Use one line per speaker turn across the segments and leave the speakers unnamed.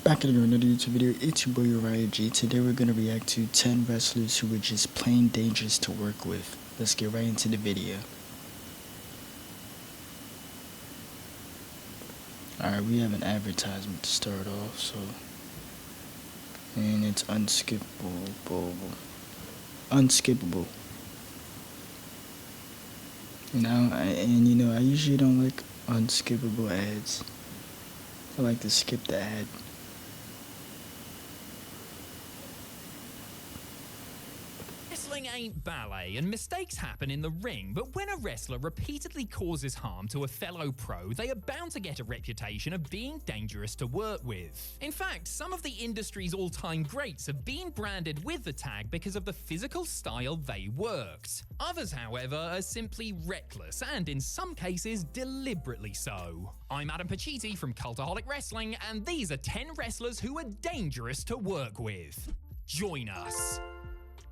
Back again with another YouTube video. It's your boy Uriah G. Today we're gonna react to 10 wrestlers who were just plain dangerous to work with. Let's get right into the video. Alright, we have an advertisement to start off, so and it's unskippable. Unskippable. I usually don't like unskippable ads. I like to skip the ad.
Wrestling ain't ballet, and mistakes happen in the ring, but when a wrestler repeatedly causes harm to a fellow pro, they are bound to get a reputation of being dangerous to work with. In fact, some of the industry's all-time greats have been branded with the tag because of the physical style they worked. Others, however, are simply reckless, and in some cases, deliberately so. I'm Adam Pacitti from Cultaholic Wrestling, and these are 10 wrestlers who are dangerous to work with. Join us.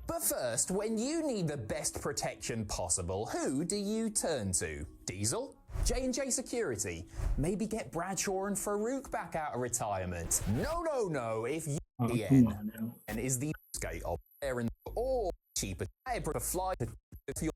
But first, when you need the best protection possible, who do you turn to? Diesel? J&J Security? Maybe get Bradshaw and Farouk back out of retirement? No. If you and is the skate of there and or cheaper to fly to your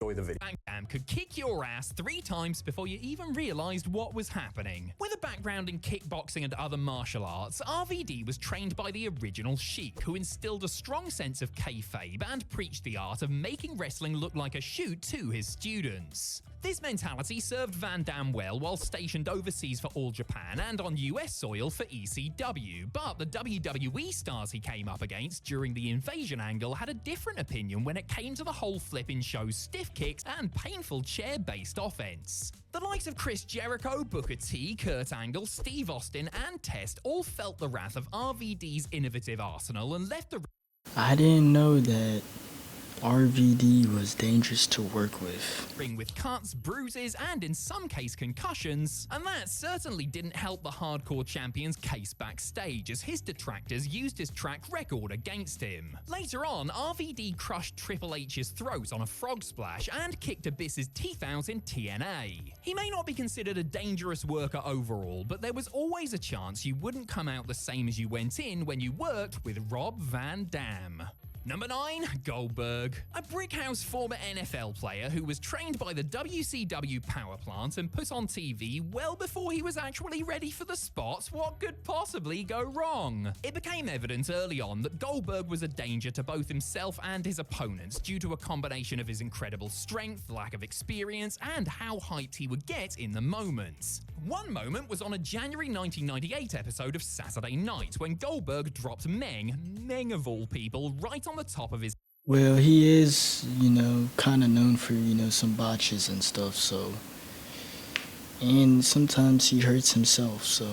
enjoy the video.
Bang Bam could kick your ass 3 times before you even realized what was happening. With a background in kickboxing and other martial arts, RVD was trained by the original Sheik, who instilled a strong sense of kayfabe and preached the art of making wrestling look like a shoot to his students. This mentality served Van Dam well while stationed overseas for All Japan and on US soil for ECW, but the WWE stars he came up against during the invasion angle had a different opinion when it came to the whole flipping show's stiff kicks and painful chair-based offense. The likes of Chris Jericho, Booker T, Kurt Angle, Steve Austin, and Test all felt the wrath of RVD's innovative arsenal and left the
I didn't know that RVD was dangerous to work with.
ring with cuts, bruises, and in some case concussions, and that certainly didn't help the hardcore champion's case backstage as his detractors used his track record against him. Later on, RVD crushed Triple H's throat on a frog splash and kicked Abyss's teeth out in TNA. He may not be considered a dangerous worker overall, but there was always a chance you wouldn't come out the same as you went in when you worked with Rob Van Dam. Number 9, Goldberg. A Brickhouse former NFL player who was trained by the WCW power plant and put on TV well before he was actually ready for the spot. What could possibly go wrong? It became evident early on that Goldberg was a danger to both himself and his opponents due to a combination of his incredible strength, lack of experience, and how hyped he would get in the moment. One moment was on a January 1998 episode of Saturday Night when Goldberg dropped Meng of all people, right on the top of his
Well, he is, kind of known for, some botches and stuff, so. And sometimes he hurts himself, so.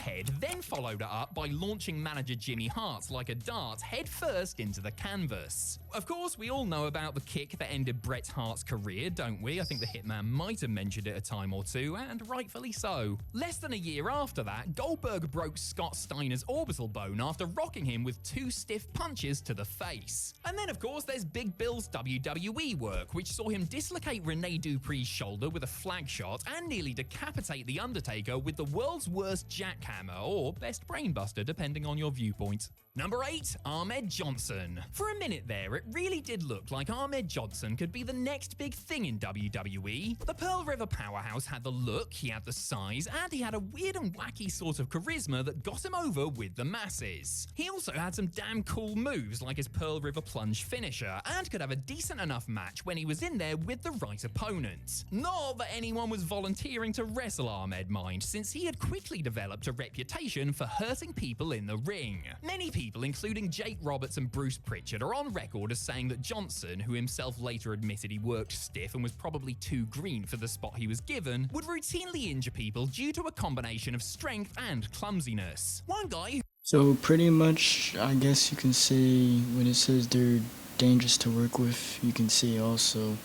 head, then followed it up by launching manager Jimmy Hart like a dart head first into the canvas. Of course, we all know about the kick that ended Bret Hart's career, don't we? I think the Hitman might have mentioned it a time or two, and rightfully so. Less than a year after that, Goldberg broke Scott Steiner's orbital bone after rocking him with 2 stiff punches to the face. And then, of course, there's Big Bill's WWE work, which saw him dislocate Rene Dupree's shoulder with a flag shot and nearly decapitate The Undertaker with the world's worst jackhammer, or best brainbuster, depending on your viewpoint. Number 8, Ahmed Johnson. For a minute there, it really did look like Ahmed Johnson could be the next big thing in WWE. The Pearl River powerhouse had the look, he had the size, and he had a weird and wacky sort of charisma that got him over with the masses. He also had some damn cool moves like his Pearl River plunge finisher, and could have a decent enough match when he was in there with the right opponent. Not that anyone was volunteering to wrestle Ahmed, mind, since he had quickly developed a reputation for hurting people in the ring. Many people, including Jake Roberts and Bruce Pritchard, are on record as saying that Johnson, who himself later admitted he worked stiff and was probably too green for the spot he was given, would routinely injure people due to a combination of strength and clumsiness. One guy
So pretty much, I guess you can say when it says they're dangerous to work with, you can say also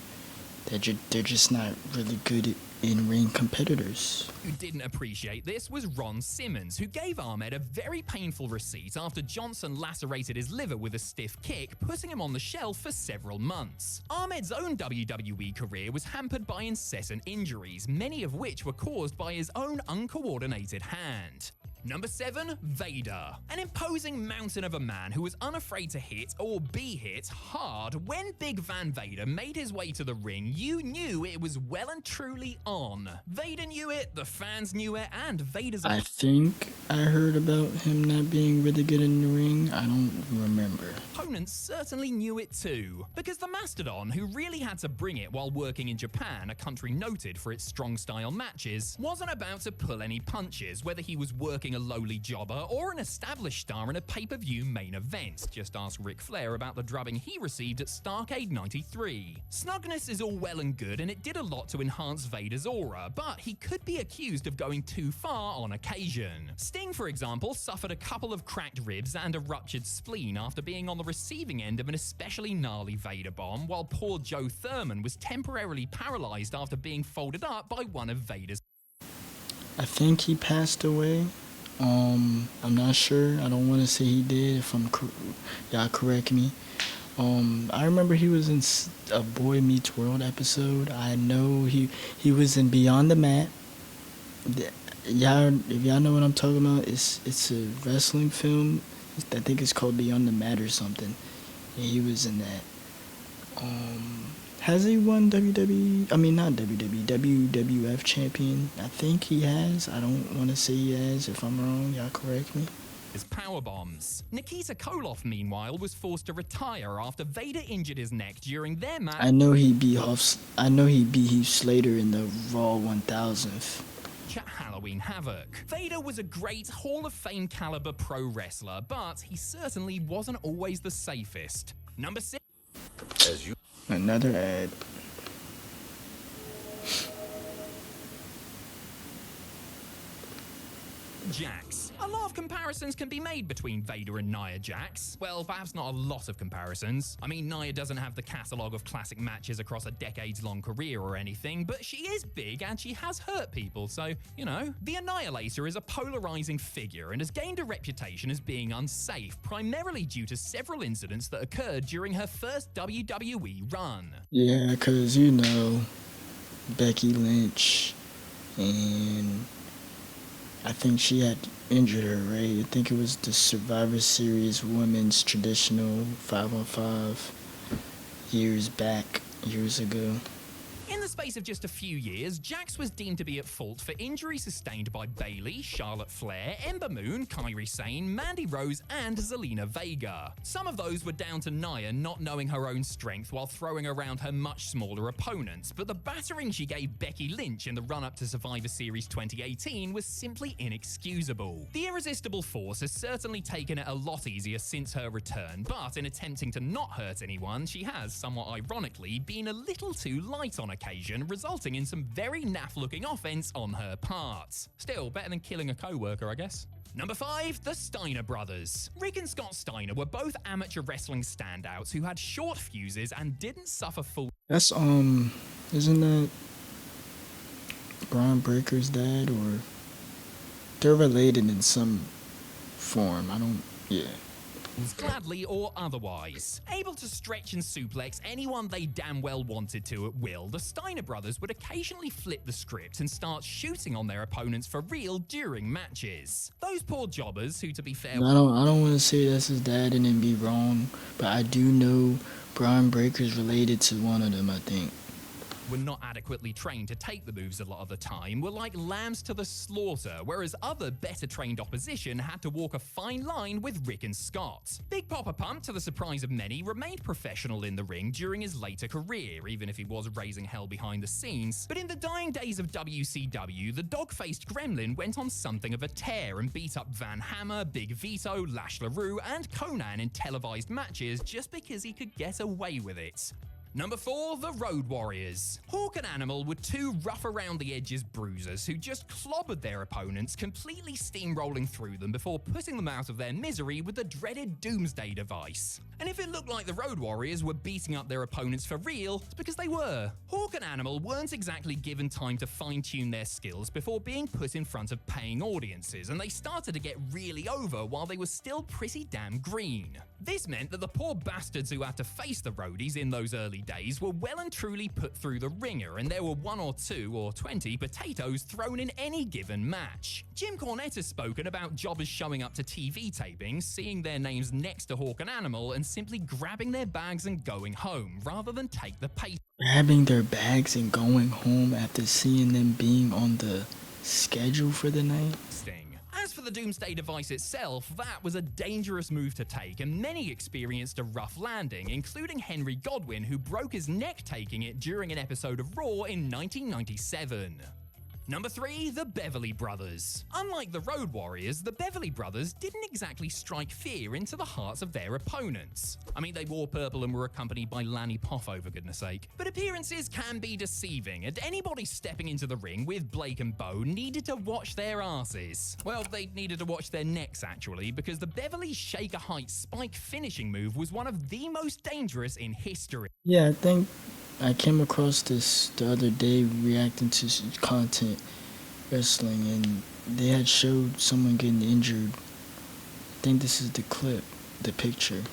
that they're just not really good in-ring competitors.
who didn't appreciate this was Ron Simmons, who gave Ahmed a very painful receipt after Johnson lacerated his liver with a stiff kick, putting him on the shelf for several months. Ahmed's own WWE career was hampered by incessant injuries, many of which were caused by his own uncoordinated hand. Number 7, Vader. An imposing mountain of a man who was unafraid to hit or be hit hard. When Big Van Vader made his way to the ring, you knew it was well and truly on. Vader knew it, the fans knew it, and Vader's...
I think I heard about him not being really good in the ring. I don't remember.
Opponents certainly knew it too, because the Mastodon, who really had to bring it while working in Japan, a country noted for its strong style matches, wasn't about to pull any punches, whether he was working a lowly jobber or an established star in a pay-per-view main event. Just ask Ric Flair about the drubbing he received at Starrcade 93. Snugness is all well and good, and it did a lot to enhance Vader's aura, but he could be accused of going too far on occasion. Sting, for example, suffered a couple of cracked ribs and a ruptured spleen after being on the receiving end of an especially gnarly Vader bomb, while poor Joe Thurman was temporarily paralyzed after being folded up by one of Vader's...
I think he passed away. I'm not sure. I don't want to say he did. If y'all correct me. I remember he was in a Boy Meets World episode. I know he was in Beyond the Mat. Y'all, if y'all know what I'm talking about, it's a wrestling film. I think it's called Beyond the Mat or something. Yeah, he was in that. Has he won WWE? I mean, not WWE, WWF champion. I think he has. I don't want to say he has. If I'm wrong, y'all correct me.
Power bombs. Nikita Koloff, meanwhile, was forced to retire after Vader injured his neck during their match.
I know he beat Heath Slater in the Raw 1000th.
At Halloween Havoc. Vader was a great Hall of Fame caliber pro wrestler, but he certainly wasn't always the safest. Number 6.
Another ad.
Jax. A lot of comparisons can be made between Vader and Nia Jax. Well, perhaps not a lot of comparisons. I mean, Nia doesn't have the catalogue of classic matches across a decades-long career or anything, but she is big and she has hurt people, so, you know. The Annihilator is a polarizing figure and has gained a reputation as being unsafe, primarily due to several incidents that occurred during her first WWE run.
Yeah, because, you know, Becky Lynch, and I think she had injured her, right? I think it was the Survivor Series Women's Traditional 5-on-5 years ago.
In the space of just a few years, Jax was deemed to be at fault for injuries sustained by Bayley, Charlotte Flair, Ember Moon, Kairi Sane, Mandy Rose, and Zelina Vega. Some of those were down to Nia not knowing her own strength while throwing around her much smaller opponents, but the battering she gave Becky Lynch in the run-up to Survivor Series 2018 was simply inexcusable. The Irresistible Force has certainly taken it a lot easier since her return, but in attempting to not hurt anyone, she has, somewhat ironically, been a little too light on occasion, resulting in some very naff-looking offense on her part. Still, better than killing a co-worker, I guess. Number 5, the Steiner brothers. Rick and Scott Steiner were both amateur wrestling standouts who had short fuses and didn't suffer full...
That's, isn't that Braun Breaker's dad, or... They're related in some form, yeah.
Gladly or otherwise. Able to stretch and suplex anyone they damn well wanted to at will, the Steiner brothers would occasionally flip the script and start shooting on their opponents for real during matches. Those poor jobbers, who to be fair...
I don't want to say that's his dad and then be wrong, but I do know Braun Breaker's related to one of them, I think.
Were not adequately trained to take the moves a lot of the time, were like lambs to the slaughter, whereas other better trained opposition had to walk a fine line with Rick and Scott. Big Papa Pump, to the surprise of many, remained professional in the ring during his later career, even if he was raising hell behind the scenes. But in the dying days of WCW, the dog-faced gremlin went on something of a tear and beat up Van Hammer, Big Vito, Lash LaRue, and Conan in televised matches just because he could get away with it. Number 4, the Road Warriors. Hawk and Animal were two rough-around-the-edges bruisers who just clobbered their opponents, completely steamrolling through them before putting them out of their misery with the dreaded Doomsday device. And if it looked like the Road Warriors were beating up their opponents for real, it's because they were. Hawk and Animal weren't exactly given time to fine-tune their skills before being put in front of paying audiences, and they started to get really over while they were still pretty damn green. This meant that the poor bastards who had to face the roadies in those early days were well and truly put through the ringer, and there were 1 or 2 or 20 potatoes thrown in any given match. Jim Cornette has spoken about jobbers showing up to TV tapings, seeing their names next to Hawk and Animal, and simply grabbing their bags and going home, rather than take the pay.
Grabbing their bags and going home after seeing them being on the schedule for the night?
As for the Doomsday device itself, that was a dangerous move to take, and many experienced a rough landing, including Henry Godwin, who broke his neck taking it during an episode of Raw in 1997. Number 3, the Beverly Brothers. Unlike the Road Warriors, the Beverly Brothers didn't exactly strike fear into the hearts of their opponents. I mean, they wore purple and were accompanied by Lanny Poffo, for goodness sake. But appearances can be deceiving, and anybody stepping into the ring with Blake and Bo needed to watch their asses. Well, they needed to watch their necks, actually, because the Beverly Shaker Heights spike finishing move was one of the most dangerous in history.
Yeah, I think I came across this the other day reacting to content wrestling, and they had showed someone getting injured. I think this is the clip, the picture.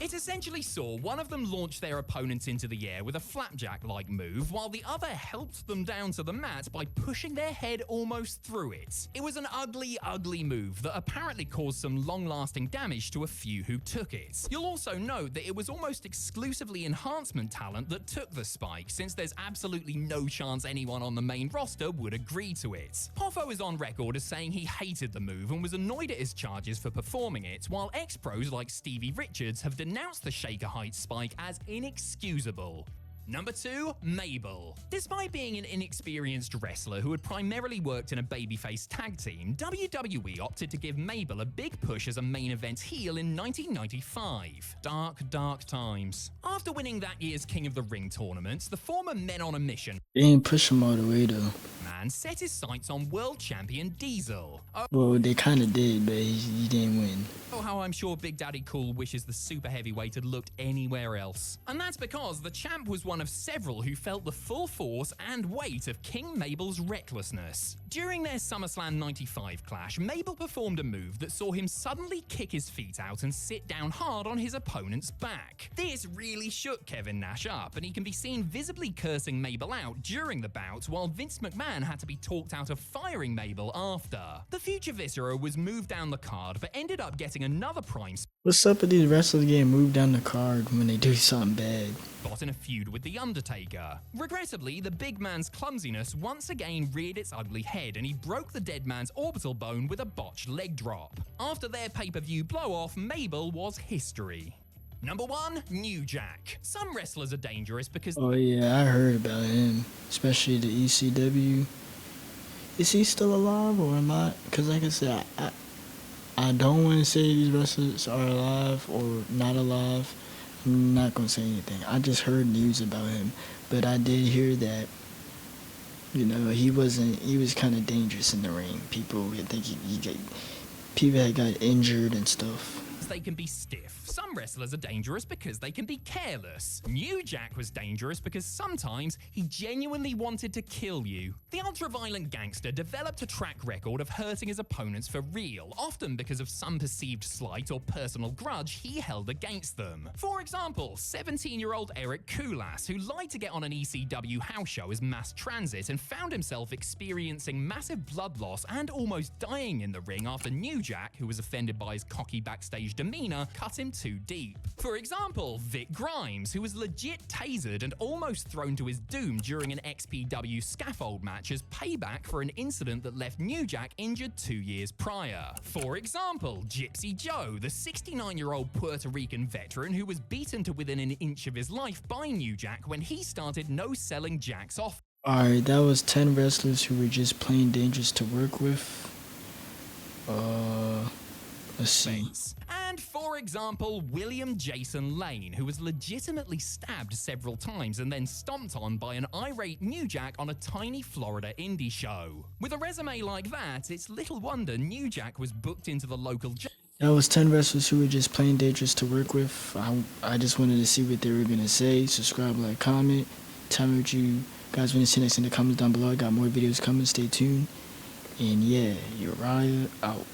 It essentially saw one of them launch their opponent into the air with a flapjack-like move, while the other helped them down to the mat by pushing their head almost through it. It was an ugly, ugly move that apparently caused some long-lasting damage to a few who took it. You'll also note that it was almost exclusively enhancement talent that took the spike, since there's absolutely no chance anyone on the main roster would agree to it. Poffo is on record as saying he hated the move and was annoyed at his charges for performing it, while ex-pros like Stevie Richards have denounced the Shaker Heights spike as inexcusable. Number 2, Mabel. Despite being an inexperienced wrestler who had primarily worked in a babyface tag team, WWE opted to give Mabel a big push as a main event heel in 1995. Dark, dark times. After winning that year's King of the Ring tournament, the former Men on a Mission
They didn't push him all the way though.
man set his sights on world champion Diesel.
Well, they kind of did, but he didn't win.
Oh, how I'm sure Big Daddy Cool wishes the super heavyweight had looked anywhere else. And that's because the champ was one of several who felt the full force and weight of King Mabel's recklessness. During their SummerSlam 95 clash, Mabel performed a move that saw him suddenly kick his feet out and sit down hard on his opponent's back. This really shook Kevin Nash up, and he can be seen visibly cursing Mabel out during the bout, while Vince McMahon had to be talked out of firing Mabel after. The future Viscera was moved down the card, but ended up getting another prime
What's up with these wrestlers getting moved down the card when they do something bad?
spot in a feud with The Undertaker. Regrettably, the big man's clumsiness once again reared its ugly head, and he broke the dead man's orbital bone with a botched leg drop. After their pay-per-view blow-off, Mabel was history. Number 1, New Jack. Some wrestlers are dangerous because
Oh yeah, I heard about him, especially the ECW. Is he still alive or am I? Because like I said, I don't want to say these wrestlers are alive or not alive. I'm not going to say anything. I just heard news about him, but I did hear that, you know, he was kind of dangerous in the ring. People people had got injured and stuff.
they can be stiff. Some wrestlers are dangerous because they can be careless. New Jack was dangerous because sometimes he genuinely wanted to kill you. The ultra-violent gangster developed a track record of hurting his opponents for real, often because of some perceived slight or personal grudge he held against them. For example, 17-year-old Eric Kulas, who lied to get on an ECW house show as Mass Transit and found himself experiencing massive blood loss and almost dying in the ring after New Jack, who was offended by his cocky backstage demeanor, cut him too deep. For example, Vic Grimes, who was legit tasered and almost thrown to his doom during an XPW scaffold match as payback for an incident that left New Jack injured 2 years prior. For example, Gypsy Joe, the 69-year-old Puerto Rican veteran who was beaten to within an inch of his life by New Jack when he started no-selling Jack's off.
Alright, that was 10 wrestlers who were just plain dangerous to work with. Let's see.
And for example, William Jason Lane, who was legitimately stabbed several times and then stomped on by an irate New Jack on a tiny Florida indie show. With a resume like that, it's little wonder New Jack was booked into the local
That was 10 wrestlers who were just plain dangerous to work with. I just wanted to see what they were going to say. Subscribe, like, comment. Tell me what you guys want to see next in the comments down below. I got more videos coming. Stay tuned. And yeah, Uriah out.